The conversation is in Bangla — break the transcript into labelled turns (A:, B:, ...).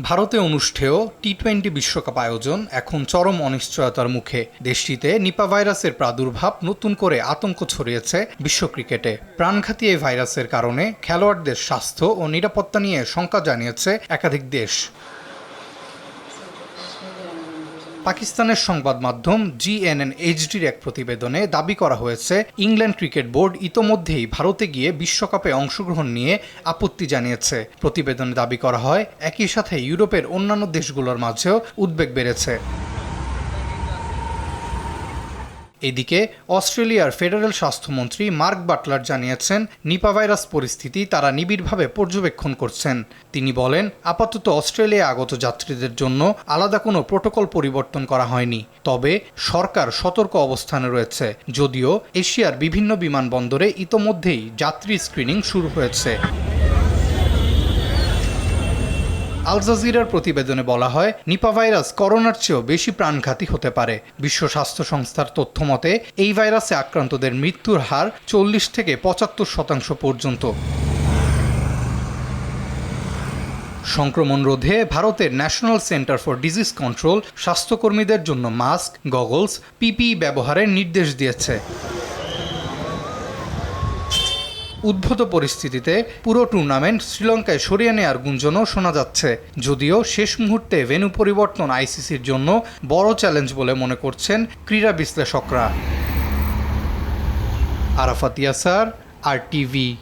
A: ভারতে অনুষ্ঠেয় টি-20 বিশ্বকাপ আয়োজন এখন চরম অনিশ্চয়তার মুখে। দেশটিতে নিপা ভাইরাসের প্রাদুর্ভাব নতুন করে আতঙ্ক ছড়িয়েছে বিশ্ব ক্রিকেটে। প্রাণঘাতী এই ভাইরাসের কারণে খেলোয়াড়দের স্বাস্থ্য ও নিরাপত্তা নিয়ে শঙ্কা জানিয়েছে একাধিক দেশ। পাকিস্তানের সংবাদ মাধ্যম GNN-HDর এক প্রতিবেদনে দাবি করা হয়েছে, ইংল্যান্ড ক্রিকেট বোর্ড ইতোমধ্যেই ভারতে গিয়ে বিশ্বকাপে অংশগ্রহণ নিয়ে আপত্তি জানিয়েছে। প্রতিবেদনে দাবি করা হয়, একই সাথে ইউরোপের অন্যান্য দেশগুলোর মাঝেও উদ্বেগ বেড়েছে। এদিকে অস্ট্রেলিয়ার ফেডারেল স্বাস্থ্যমন্ত্রী মার্ক বাটলার জানিয়েছেন, নিপা ভাইরাস পরিস্থিতি তারা নিবিড়ভাবে পর্যবেক্ষণ করছেন। তিনি বলেন, আপাতত অস্ট্রেলিয়া আগত যাত্রীদের জন্য আলাদা কোনো প্রোটোকল পরিবর্তন করা হয়নি, তবে সরকার সতর্ক অবস্থানে রয়েছে। যদিও এশিয়ার বিভিন্ন বিমানবন্দরে ইতোমধ্যেই যাত্রী স্ক্রিনিং শুরু হয়েছে। আল জাজিরার প্রতিবেদনে বলা হয়, নিপা ভাইরাস করোনার চেয়েও বেশি প্রাণঘাতী হতে পারে। বিশ্ব স্বাস্থ্য সংস্থার তথ্য মতে এই ভাইরাসে আক্রান্তদের মৃত্যুর হার 40 থেকে 75% পর্যন্ত। সংক্রমণ রোধে ভারতের national centre for disease control স্বাস্থ্যকর্মীদের জন্য মাস্ক, গগলস, পিপিই ব্যবহারের নির্দেশ দিয়েছে। উদ্ভূত পরিস্থিতিতে পুরো টুর্নামেন্ট শ্রীলঙ্কায় সরিয়ে নেয়ার গুঞ্জনও শোনা যাচ্ছে। যদিও শেষ মুহূর্তে ভেন্যু পরিবর্তন আইসিসির জন্য বড় চ্যালেঞ্জ বলে মনে করছেন ক্রীড়া বিশ্লেষকরা। আরাফাত ইয়াসার, RTV।